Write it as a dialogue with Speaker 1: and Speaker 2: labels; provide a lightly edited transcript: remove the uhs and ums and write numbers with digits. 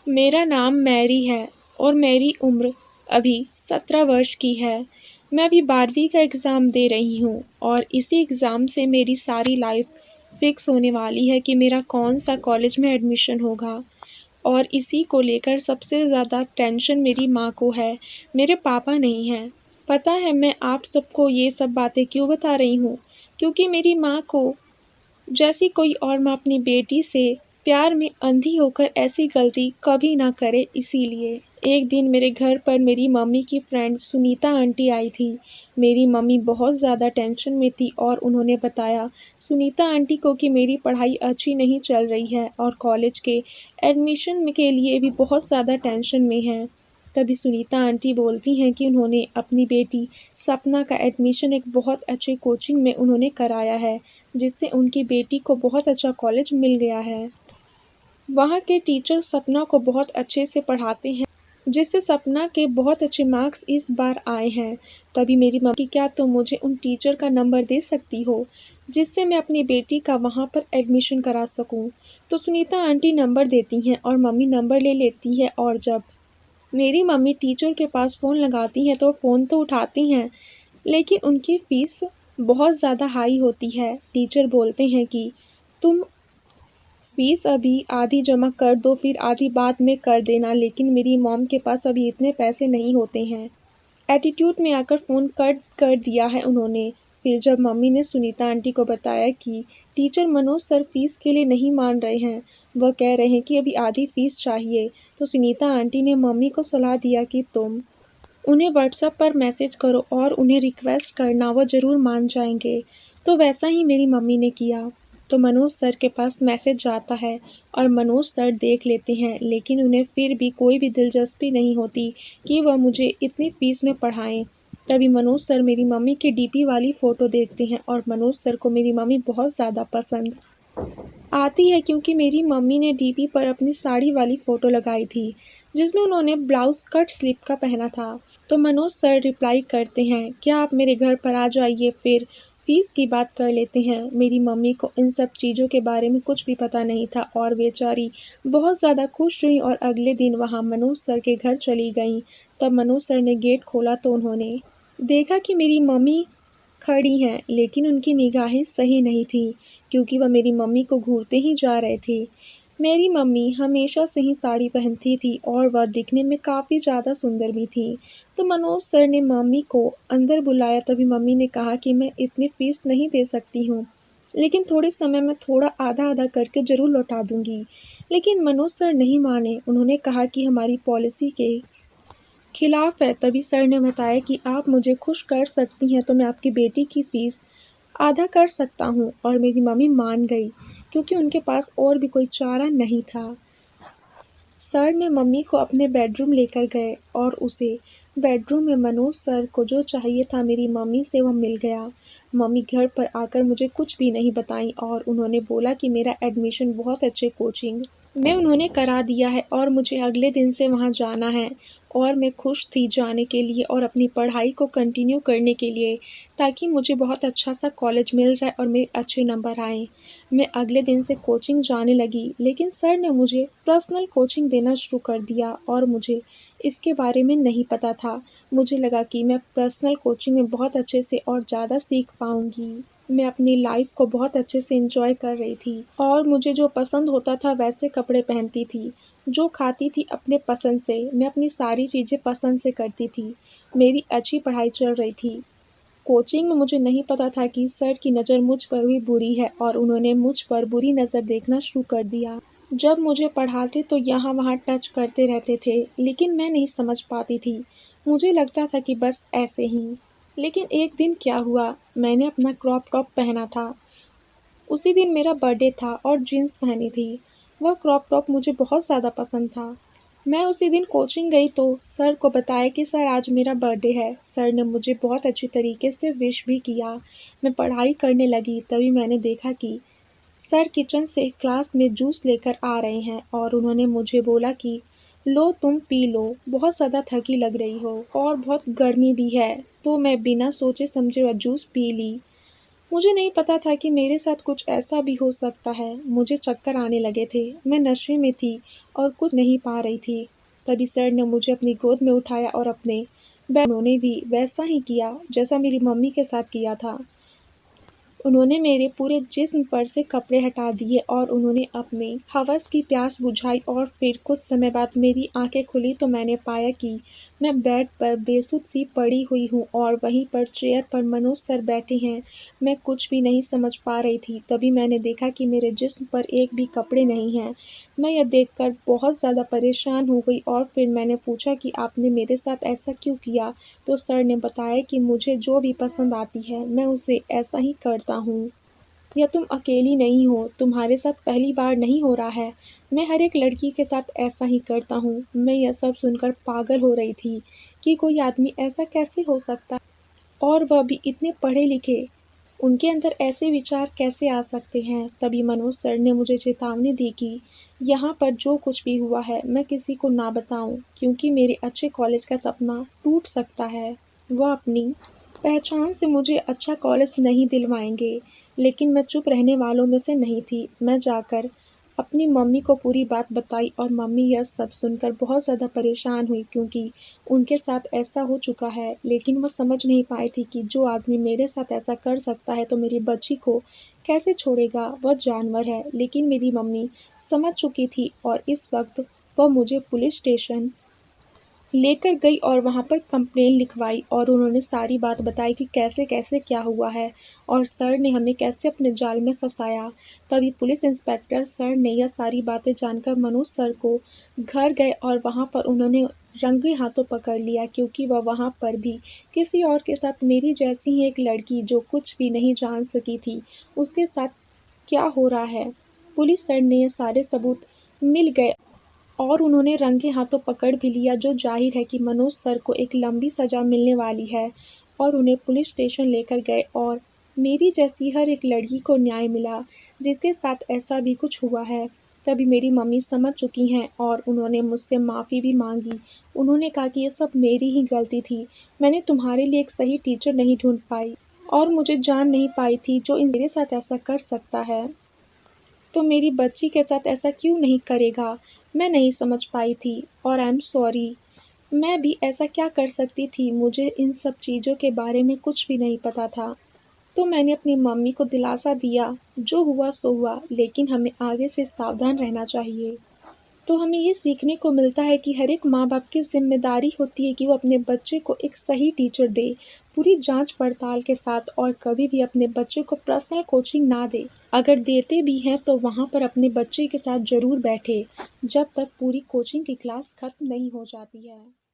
Speaker 1: मेरा नाम मैरी है और मेरी उम्र अभी 17 वर्ष की है। मैं अभी 12वीं का एग्ज़ाम दे रही हूँ और इसी एग्ज़ाम से मेरी सारी लाइफ फिक्स होने वाली है कि मेरा कौन सा कॉलेज में एडमिशन होगा। और इसी को लेकर सबसे ज़्यादा टेंशन मेरी माँ को है, मेरे पापा नहीं हैं। पता है मैं आप सबको ये सब बातें क्यों बता रही हूँ? क्योंकि मेरी माँ को जैसी कोई और माँ अपनी बेटी से प्यार में अंधी होकर ऐसी गलती कभी ना करे, इसीलिए। एक दिन मेरे घर पर मेरी मम्मी की फ्रेंड सुनीता आंटी आई थी। मेरी मम्मी बहुत ज़्यादा टेंशन में थी और उन्होंने बताया सुनीता आंटी को कि मेरी पढ़ाई अच्छी नहीं चल रही है और कॉलेज के एडमिशन के लिए भी बहुत ज़्यादा टेंशन में है। तभी सुनीता आंटी बोलती हैं कि उन्होंने अपनी बेटी सपना का एडमिशन एक बहुत अच्छे कोचिंग में उन्होंने कराया है, जिससे उनकी बेटी को बहुत अच्छा कॉलेज मिल गया है। वहाँ के टीचर सपना को बहुत अच्छे से पढ़ाते हैं, जिससे सपना के बहुत अच्छे मार्क्स इस बार आए हैं। तभी मेरी मम्मी कि क्या तुम मुझे उन टीचर का नंबर दे सकती हो, जिससे मैं अपनी बेटी का वहाँ पर एडमिशन करा सकूँ। तो सुनीता आंटी नंबर देती हैं और मम्मी नंबर ले लेती है और जब मेरी मम्मी टीचर के पास फ़ोन लगाती हैं तो फ़ोन तो उठाती हैं, लेकिन उनकी फ़ीस बहुत ज़्यादा हाई होती है। टीचर बोलते हैं कि तुम फ़ीस अभी आधी जमा कर दो, फिर आधी बाद में कर देना, लेकिन मेरी मॉम के पास अभी इतने पैसे नहीं होते हैं। एटीट्यूड में आकर फ़ोन कट कर दिया है उन्होंने। फिर जब मम्मी ने सुनीता आंटी को बताया कि टीचर मनोज सर फ़ीस के लिए नहीं मान रहे हैं, वह कह रहे हैं कि अभी आधी फ़ीस चाहिए, तो सुनीता आंटी ने मम्मी को सलाह दिया कि तुम उन्हें व्हाट्सएप पर मैसेज करो और उन्हें रिक्वेस्ट करना, वो ज़रूर मान जाएंगे। तो वैसा ही मेरी मम्मी ने किया। तो मनोज सर के पास मैसेज जाता है और मनोज सर देख लेते हैं, लेकिन उन्हें फिर भी कोई भी दिलचस्पी नहीं होती कि वह मुझे इतनी फ़ीस में पढ़ाएं। तभी मनोज सर मेरी मम्मी की डीपी वाली फ़ोटो देखते हैं और मनोज सर को मेरी मम्मी बहुत ज़्यादा पसंद आती है, क्योंकि मेरी मम्मी ने डीपी पर अपनी साड़ी वाली फ़ोटो लगाई थी, जिसमें उन्होंने ब्लाउज़ कट स्लीव का पहना था। तो मनोज सर रिप्लाई करते हैं, क्या आप मेरे घर पर आ जाइए, फिर फ़ीस की बात कर लेते हैं। मेरी मम्मी को इन सब चीज़ों के बारे में कुछ भी पता नहीं था और बेचारी बहुत ज़्यादा खुश हुई और अगले दिन वहाँ मनोज सर के घर चली गईं। तब मनोज सर ने गेट खोला तो उन्होंने देखा कि मेरी मम्मी खड़ी हैं, लेकिन उनकी निगाहें सही नहीं थीं, क्योंकि वह मेरी मम्मी को घूरते ही जा रहे थे। मेरी मम्मी हमेशा से ही साड़ी पहनती थी और वह दिखने में काफ़ी ज़्यादा सुंदर भी थी। तो मनोज सर ने मम्मी को अंदर बुलाया, तभी मम्मी ने कहा कि मैं इतनी फ़ीस नहीं दे सकती हूँ, लेकिन थोड़े समय में थोड़ा आधा-आधा करके ज़रूर लौटा दूँगी। लेकिन मनोज सर नहीं माने, उन्होंने कहा कि हमारी पॉलिसी के खिलाफ है। तभी सर ने बताया कि आप मुझे खुश कर सकती हैं तो मैं आपकी बेटी की फ़ीस आधा कर सकता हूँ, और मेरी मम्मी मान गई, क्योंकि उनके पास और भी कोई चारा नहीं था। सर ने मम्मी को अपने बेडरूम लेकर गए और उसे बेडरूम में मनोज सर को जो चाहिए था मेरी मम्मी से वह मिल गया। मम्मी घर पर आकर मुझे कुछ भी नहीं बताई और उन्होंने बोला कि मेरा एडमिशन बहुत अच्छे कोचिंग में उन्होंने करा दिया है और मुझे अगले दिन से वहाँ जाना है। और मैं खुश थी जाने के लिए और अपनी पढ़ाई को कंटिन्यू करने के लिए, ताकि मुझे बहुत अच्छा सा कॉलेज मिल जाए और मेरे अच्छे नंबर आएँ। मैं अगले दिन से कोचिंग जाने लगी, लेकिन सर ने मुझे पर्सनल कोचिंग देना शुरू कर दिया और मुझे इसके बारे में नहीं पता था। मुझे लगा कि मैं पर्सनल कोचिंग में बहुत अच्छे से और ज़्यादा सीख पाऊँगी। मैं अपनी लाइफ़ को बहुत अच्छे से एन्जॉय कर रही थी और मुझे जो पसंद होता था वैसे कपड़े पहनती थी, जो खाती थी अपने पसंद से, मैं अपनी सारी चीज़ें पसंद से करती थी। मेरी अच्छी पढ़ाई चल रही थी। कोचिंग में मुझे नहीं पता था कि सर की नज़र मुझ पर भी बुरी है और उन्होंने मुझ पर बुरी नज़र देखना शुरू कर दिया। जब मुझे पढ़ाते तो यहाँ-वहाँ टच करते रहते थे, लेकिन मैं नहीं समझ पाती थी। मुझे लगता था कि बस ऐसे ही। लेकिन एक दिन क्या हुआ, मैंने अपना क्रॉप टॉप पहना था। उसी दिन मेरा बर्थडे था और जीन्स पहनी थी। वह क्रॉप टॉप मुझे बहुत ज़्यादा पसंद था। मैं उसी दिन कोचिंग गई तो सर को बताया कि सर आज मेरा बर्थडे है। सर ने मुझे बहुत अच्छी तरीके से विश भी किया। मैं पढ़ाई करने लगी, तभी मैंने देखा कि सर किचन से क्लास में जूस लेकर आ रहे हैं और उन्होंने मुझे बोला कि लो तुम पी लो, बहुत ज़्यादा थकी लग रही हो और बहुत गर्मी भी है। तो मैं बिना सोचे समझे वह जूस पी ली। मुझे नहीं पता था कि मेरे साथ कुछ ऐसा भी हो सकता है। मुझे चक्कर आने लगे थे, मैं नशे में थी और कुछ नहीं पा रही थी। तभी सर ने मुझे अपनी गोद में उठाया और अपने बेड उन्होंने भी वैसा ही किया जैसा मेरी मम्मी के साथ किया था। उन्होंने मेरे पूरे जिस्म पर से कपड़े हटा दिए और उन्होंने अपने हवस की प्यास बुझाई और फिर कुछ समय बाद मेरी आंखें खुली तो मैंने पाया कि मैं बेड पर बेसुध सी पड़ी हुई हूँ और वहीं पर चेयर पर मनोज सर बैठे हैं। मैं कुछ भी नहीं समझ पा रही थी। तभी मैंने देखा कि मेरे जिस्म पर एक भी कपड़े नहीं हैं। मैं यह देखकर बहुत ज़्यादा परेशान हो गई और फिर मैंने पूछा कि आपने मेरे साथ ऐसा क्यों किया? तो सर ने बताया कि मुझे जो भी पसंद आती है मैं उसे ऐसा ही करता हूँ। या तुम अकेली नहीं हो, तुम्हारे साथ पहली बार नहीं हो रहा है। मैं हर एक लड़की के साथ ऐसा ही करता हूँ। मैं यह सब सुनकर पागल हो रही थी कि कोई आदमी ऐसा कैसे हो सकता है और वह भी इतने पढ़े लिखे। उनके अंदर ऐसे विचार कैसे आ सकते हैं? तभी मनोज सर ने मुझे चेतावनी दी कि यहाँ पर जो कुछ भी हुआ है मैं किसी को ना बताऊं क्योंकि मेरे अच्छे कॉलेज का सपना टूट सकता है। वह अपनी पहचान से मुझे अच्छा कॉलेज नहीं दिलवाएंगे। लेकिन मैं चुप रहने वालों में से नहीं थी। मैं जाकर अपनी मम्मी को पूरी बात बताई और मम्मी यह सब सुनकर बहुत ज़्यादा परेशान हुई क्योंकि उनके साथ ऐसा हो चुका है। लेकिन वह समझ नहीं पाई थी कि जो आदमी मेरे साथ ऐसा कर सकता है तो मेरी बच्ची को कैसे छोड़ेगा? वह जानवर है। लेकिन मेरी मम्मी समझ चुकी थी और इस वक्त वह मुझे पुलिस स्टेशन लेकर गई और वहाँ पर कंप्लेन लिखवाई और उन्होंने सारी बात बताई कि कैसे-कैसे क्या हुआ है और सर ने हमें कैसे अपने जाल में फँसाया। तभी पुलिस इंस्पेक्टर सर ने यह सारी बातें जानकर मनोज सर को घर गए और वहाँ पर उन्होंने रंगे हाथों पकड़ लिया क्योंकि वह वहाँ पर भी किसी और के साथ मेरी जैसी ही एक लड़की जो कुछ भी नहीं जान सकी थी, उसके साथ क्या हो रहा है। पुलिस सर ने ये सारे सबूत मिल गए और उन्होंने रंगे हाथों पकड़ भी लिया जो ज़ाहिर है कि मनोज सर को एक लंबी सज़ा मिलने वाली है और उन्हें पुलिस स्टेशन लेकर गए और मेरी जैसी हर एक लड़की को न्याय मिला जिसके साथ ऐसा भी कुछ हुआ है। तभी मेरी मम्मी समझ चुकी हैं और उन्होंने मुझसे माफ़ी भी मांगी। उन्होंने कहा कि ये सब मेरी ही गलती थी। मैंने तुम्हारे लिए एक सही टीचर नहीं ढूंढ पाई और मुझे जान नहीं पाई थी जो इन मेरे साथ ऐसा कर सकता है तो मेरी बच्ची के साथ ऐसा क्यों नहीं करेगा? मैं नहीं समझ पाई थी और आई एम सॉरी। मैं भी ऐसा क्या कर सकती थी? मुझे इन सब चीज़ों के बारे में कुछ भी नहीं पता था। तो मैंने अपनी मम्मी को दिलासा दिया, जो हुआ सो हुआ, लेकिन हमें आगे से सावधान रहना चाहिए। तो हमें ये सीखने को मिलता है कि हर एक माँ-बाप की ज़िम्मेदारी होती है कि वो अपने बच्चे को एक सही टीचर दे, पूरी जाँच-पड़ताल के साथ और कभी भी अपने बच्चे को पर्सनल कोचिंग ना दे। अगर देते भी हैं तो वहाँ पर अपने बच्चे के साथ ज़रूर बैठे, जब तक पूरी कोचिंग की क्लास खत्म नहीं हो जाती है।